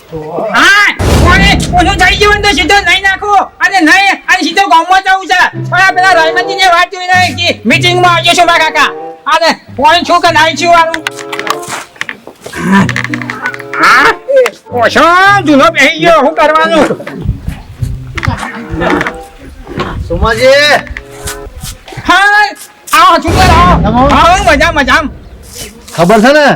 હા કોને ઓછું થઈ ગયું તો સીધો નહીં નાખો અને નહીં અને સીધો ગામમાં જવું છે પણ આ પેલા રાયમંદી ને વાત જોઈ રહી કે મીટિંગ માં આવજો છો મારા કાકા અને કોણ છું કે નાઈ છું વાળું હા ઓછો જૂનો બેસી ગયો શું કરવાનું સોમાજી હા આવો છુકર આવો આવો મજા ખબર છે ને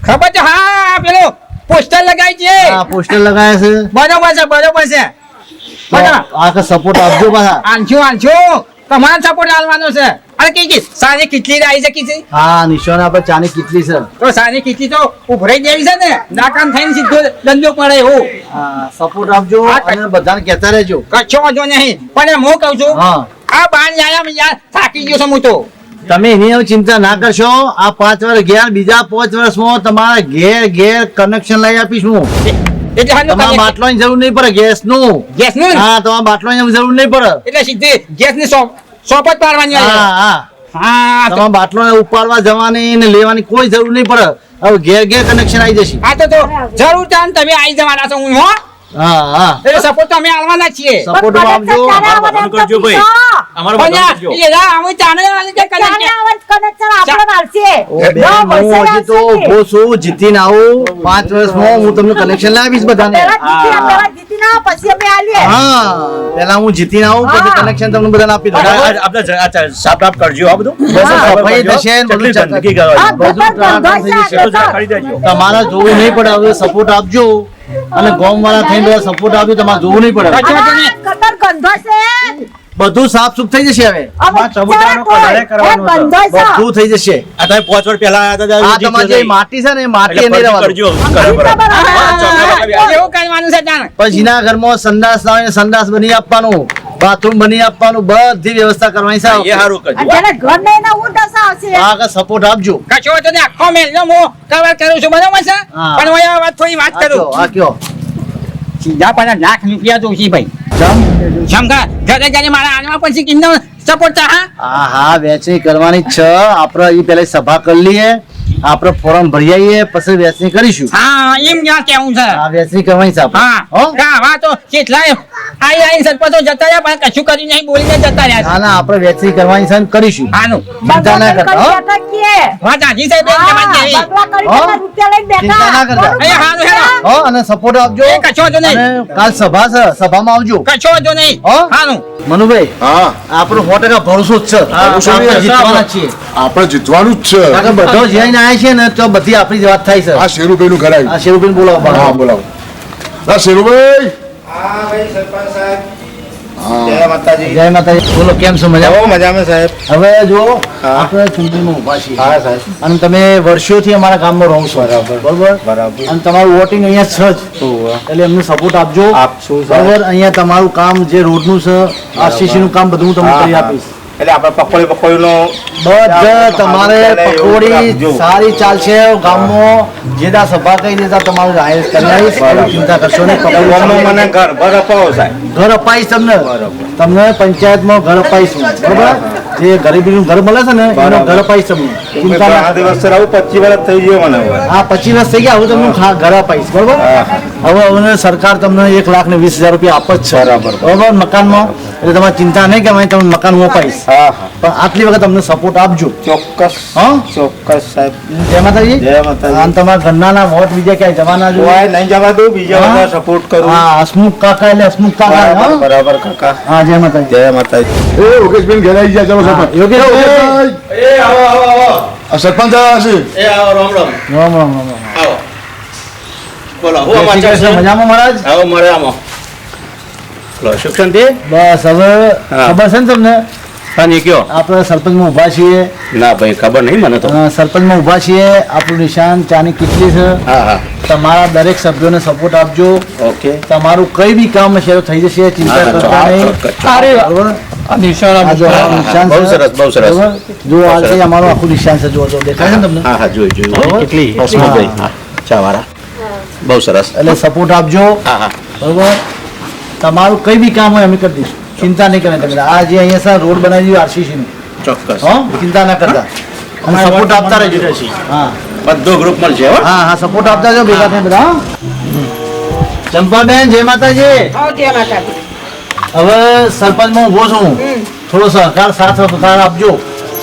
ખબર છે હા પેલો પોસ્ટર લગાવી છે હા પોસ્ટર લગાયા છે બરોબર છે તો આ કે સપોર્ટ આપજો પાછા આનજો તમારે સપોર્ટ આલવાનો છે અરે કે સારી કેટલી આવી શકી છે હા નિશાન આપણે ચાની કેટલી છે તો સારી કેટલી તો ઉભરાઈ દેવી છે ને નાકામ થઈને સીધો દંડો પડે એવું હા સપોર્ટ આપજો અને બધાને કહેતા રહેજો કચ્છો વાંધો નહીં પણ હું કહું છું હા આ બાણ યાર યાર થાકી ગયો છું હું તો તમે એની હવે ચિંતા ના કરશો આ 5 વર્ષ ગયા બીજા 5 વર્ષમાં તમારા ઘેર કનેક્શન લઈ આપીશું એટલે તમારા બાટલાની જરૂર નહીં પડે ગેસનું હા તમારા બાટલાની જરૂર નહીં પડે એટલે સીધી ગેસ ની સોપ જ પાડવાની હા હા હા તમારા બાટલો ઉપાડવા જવાની ને લેવાની કોઈ જરૂર નહીં પડે હવે ઘેર કનેક્શન આવી જશે હા તો જરૂર ચાલ તમે આવી જવાના છો હું હો હા હા એટલે સપોર્ટ તો અમે આલવાના છીએ સપોર્ટ આપજો કરજો ભાઈ અમારો પણ એ રા અમે ચાને વાલી કે ચાને આવત કનેક્શન આપણે મારશે હું હજી તો ઉભો છું જીતીને આવું 5 વર્ષમાં હું તમને કનેક્શન લાવીશ બધાને પેલા જીતી ના પછી અમે આલીએ હા પેલા હું જીતીને આવું પછી કનેક્શન તમને બધાને આપી દઉં આપણે સાફ કરજો આ બધું સફાઈ થશે ને બધું ગંદકી કરવાની ખરી દેજો તમારે જોવું નહીં પડે હવે સપોર્ટ આપજો અને ગામ વાળા થઈને બધા સપોર્ટ આપ્યો તમારે જોવું નહીં પડે કતર ગંધો છે બધું સાફ સુફ થઈ જશે હવે બધું થઈ જશે આ તમે 5 વર્ષ પહેલા આયા હતા આ તમારી જે માટી છે ને એ માટી નહીં રહેવા કરજો એવું કરવાનું છે જાણ પછી ના ઘરમાં સંડાસ આવે ને સંડાસ બની આપવાનું બાથરૂમ બની આપવાનું બધી વ્યવસ્થા કરવાની છે એ સારું કરજો જેને ઘર નહીં ના હું દશા આવશે આ કે સપોર્ટ આપજો કચો તો ને આખો મેલનો હું કવર કરું છું બરાબર છે હા. પણ હું આ વાત થોડી વાત કરું આ કયો સીધા પાછા લાખ રૂપિયા તો છે ભાઈ જમ શંકા ઘરે ઘરે મારા આનવા પછી કિંમત સપોર્ટ છે હા હા વેચણી કરવાની જ છે આપણે એ પેલા સભા કરી લઈએ આપણે ફોર્મ ભરી આવીએ પછી વેચણી કરીશું હા એમ ક્યાં કેવું છે આ વેચણી કરવાની છે આપણે હા હો? હા તો કેટલાય આઈ સરપંચો જતા રહ્યા પણ કશું કરી નહીં બોલીને જતા રહ્યા ના ના આપણે વેચણી કરવાની છે ને કરીશું હાનું ચિંતા ના કરતા હો? વાત આજી સાહેબ એમ કહેવા જેવી. ચિંતા ના કરતા એ હારું હેરો હો અને સપોર્ટ આપજો એ કશો વાંધો નહીં. અને કાલ સભા છે સભામાં આવજો કશો વાંધો નહીં હો? હાનું મનુભાઈ હા આપણો 100% ભરોસો જ છે આપણે જીતવાના જ છીએ આપણે જીતવાનું જ છે કારણ કે બધો જઈને આવ્યા છે ને તો બધી આપણી જ વાત થાય છે આ શેરુભાઈ નું ઘર આ આવ્યું શેરુભાઈ બોલાવો હા બોલાવો ના શેરુભાઈ જય માતાજી બોલો કેમ છો મજા મજામાં સાહેબ હવે જો હા. આપણે ચૂંટણીમાં ઉભા છીએ હા સાહેબ અને તમે વર્ષોથી અમારા ગામમાં રહો છો બરોબર બરાબર અને તમારું વોટિંગ અહીંયા છે જ એટલે એમને સપોર્ટ આપજો આપશું સાહેબ. બરોબર અહીંયા તમારું કામ જે રોડનું છે આરસીસી નું કામ બધું હું તમને કરી આપીશ એટલે આપણે પકોડી નો બધા તમારે પકોડી સારી ચાલશે ગામમાં જેદા સભા કહી દેતા તમારું જાહેર કરી આવીશ કોઈ ચિંતા કરશો નહીં પકોડી મને ઘર ભર અપાવો સાહેબ ઘર અપાઈશ તમને પંચાયતમાં ઘર અપાઈશું બરોબર જે ગરીબીનું ઘર મળે છે ને એનું ઘર અપાઈશ તમને ચિંતા ના આ દિવસ આવું 25 વર્ષ થઈ ગયો મને હવે. હા 25 વર્ષ થઈ ગયા હવે તમને ઘર અપાઈશ બરોબર હવે સરકાર તમને 1,20,000 રૂપિયા આપે જ છે બરોબર મકાનમાં એટલે તમારે ચિંતા નહીં કે અમે તમને મકાન હું અપાઈશ હા હા પણ આટલી વખત તમને સપોર્ટ આપજો ચોક્કસ હા ચોક્કસ સાહેબ જય માતાજી જય માતાજી. અને તમારા ઘરના વોટ બીજા ક્યાંય જવાના જો કોઈ નહીં જવા દઉં બીજા હા. બધા સપોર્ટ કરું હા હસમુખ કાકા એટલે હસમુખ કાકા બરાબર હા? બરાબર કાકા હા જય માતાજી જય માતાજી એ યોગેશભાઈ ઘરે આવી ગયા ચાલો સરપંચ યોગેશભાઈ. આ સરપંચ આવ્યા છે એ આવો રામ રામ રામ રામ રામ રામ. આવો બોલો હું જય શ્રી અમાર કૃષ્ણ. મજામાં મહારાજ આવો મળે આમાં બોલો સુખ શાંતિ બસ હવે હા. ખબર છે ને તમને હાની કયો આપણે સરપંચમાં ઊભા છીએ ના ભાઈ ખબર નહીં મને તો સરપંચમાં ઊભા છીએ આપણું નિશાન ચાની કેટલી છે હા હા તમારા દરેક સભ્યોને સપોર્ટ આપજો ઓકે તમારું કઈ બી કામ હશે તો થઈ જશે ચિંતા હા, કરતા નહીં ચોક્કસ. બરોબર? આ જો આ નિશાન બહુ છે. સરસ, બહુ સરસ. બરોબર? જો આ સરસ. છે અમારું આખું નિશાન છે જો દેખાય છે ને તમને હા હા જોઈ બરોબર? કેટલી હા. હસમુખભાઈ હા ચા વાળા બહુ સરસ એટલે સપોર્ટ આપજો હા હા બરોબર તમારું કઈ બી કામ હોય અમે કરી દઈશું ચિંતા નહીં કરે તમે આ જે અહીંયા સર રોડ બનાવી દીધું આરસીસી નું ચોક્કસ હો ચિંતા ના કરતા અને સપોર્ટ આપતા રહેજો હા બધો ગ્રુપ મળશે હો હા હા સપોર્ટ આપતા જાઓ ભેગા થઈને બધા હો? ચંપાબેન જય માતાજી. હવે સરપંચમાં ઊભો છું. થોડો સહકાર સાથ સહકાર આપજો.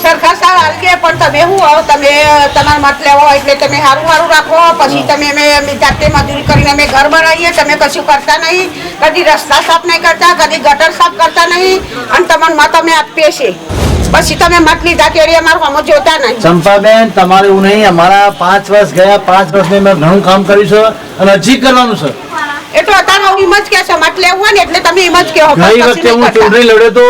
સરકાર સાર હાલકે પણ તમે શું આવો તમે તમારા મત લેવો એટલે તમે સારું સારું રાખો પછી તમે અમે જાતે મજૂરી કરીને અમે ઘર બનાવીએ તમે કશું કરતા નહીં કદી રસ્તા સાફ નહીં કરતા કદી ગટર સાફ કરતા નહીં અને તમારા મત અમે આપીએ છીએ પછી તમે મત લીધા ત્યારે અમારું અમે જોતા નહીં. ચંપાબેન તમારે એવું નહીં, અમારા 5 વર્ષ ગયા, 5 વર્ષમાં મેં ઘણું કામ કર્યું છે અને હજી કરવાનું છે. એ તો અત્યારે હું એમ જ કહેશો મત લેવું હોય ને એટલે તમે એમ જ કહો ગઈ વખતે હું ચૂંટણી લડ્યો હતો,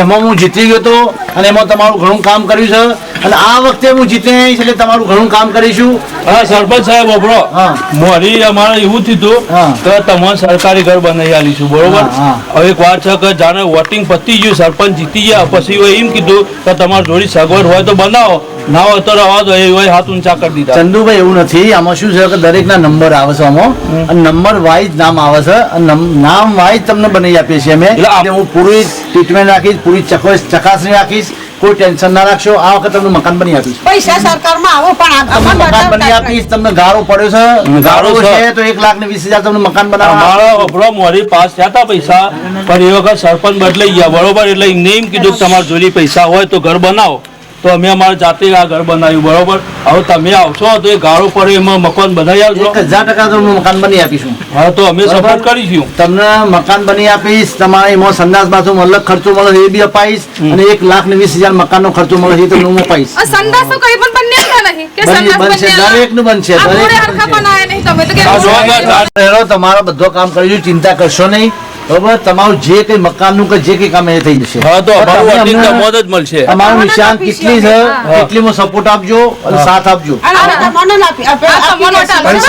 એમાં હું જીતી ગયો હતો અને એમાં તમારું ઘણું કામ કર્યું છે અને આ વખતે હું જીતી આવીશ એટલે તમારું ઘણું કામ કરીશું. હા સરપંચ સાહેબ બબડો હા. મોરી અમારે એવું થયું હા. કે તમારે સરકારી ઘર બનાવી આલીશું બરોબર. હા, હવે એક વાત છે કે જાણે વોટિંગ પતી ગયું સરપંચ જીતી ગયા પછી હવે એમ કીધું કે તમારી જોડી સગવડ હોય તો બનાવો, ના હોય તો રવા દો, એ હોય હાથ ઊંચા કરી દીધા. ચંદુભાઈ એવું નથી, આમાં શું છે કે દરેકના નંબર આવે છે આમાં અને નંબર વાઇઝ નામ આવે છે અને નામ વાઇઝ તમને બનાવી આપીએ છીએ અમે. એટલે એટલે હું પૂરી ટ્રીટમેન્ટ રાખીશ, પૂરી ચકાસણી રાખીશ, કોઈ ટેન્શન ના રાખશો. આ વખતે તમને મકાન બની આપીશ. પૈસા સરકારમાં આવો પણ તમને મકાન બની આપીશ. તમને ગાળો પડ્યો છે, ગાળો ગાળો છે તો 1,20,000 તમને મકાન બનાવવા. અમારા બબડો મોરી પાસ થયા હતા પૈસા પણ એ વખત સરપંચ બદલાઈ ગયા બરોબર. એટલે એમને એમ કીધું કે તમારી જોડી પૈસા હોય તો ઘર બનાવો, તો અમે અમારા જાતે આ ઘર બનાવ્યું બરોબર. હવે તમે આવશો તો એ ગાળો પડે એમાં મકાન બનાવી આવશો. 1,000% તમને મકાન બની આપીશું. હા તો અમે સપોર્ટ કરીશું. તમને મકાન બની આપીશ. તમારે એમાં સંડાસ બાથરૂમ અલગ ખર્ચો મળે એ બી અપાઈશ અને 1,20,000 મકાનનો ખર્ચો મળે એ તમને હું અપાઈશ. સંડાસ તો કઈ પણ બન્યા હતા નહીં કે સંડાસ બનશે, બન્યા દરેકનું બનશે, આ મોડે દરેકનું હરખા બનશે. બનાયા નહીં તમે તો કે આ જોવા રહેલો તમારો બધો કામ કરીશું, ચિંતા કરશો નહીં બરોબર. તમારું જે કઈ મકાનનું કે જે કઈ કામ એ થઈ જશે. હા તો અમારું તમે વોટિંગ અમને- તો જ મળશે. તમારું મને નિશાન આપીશ કેટલી છે હા. એટલીમાં સપોર્ટ આપજો અને સાથ આપજો. અને તમને આપી આ તમને આપી પણ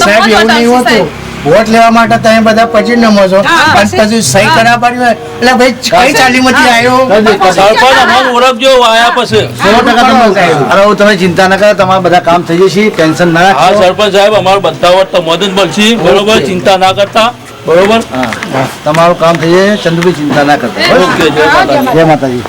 સાહેબ એવું નહીં હોતું. વોટ લેવા માટે તમે બધા પછી નમો છો હા, અને પછી- પછી સહી કરા પાડી એટલે ભાઈ કઈ ચાલીમાંથી આવ્યો સરપંચ અમારું ઓળખજો આયા પછી. 100% તમે અરે હું તમે ચિંતા ના કરો, તમારા બધા કામ થઈ જશે, ટેન્શન ના હા રાખશો. સરપંચ સાહેબ અમારું બધા વોટ તો મદદ મળશે બરોબર. ઓકે. ચિંતા ના કરતા બરોબર. હા, તમારું કામ થઈ જશે. ચંદુભાઈ ચિંતા ના કરતા. ઓકે જય માતાજી. જય માતાજી.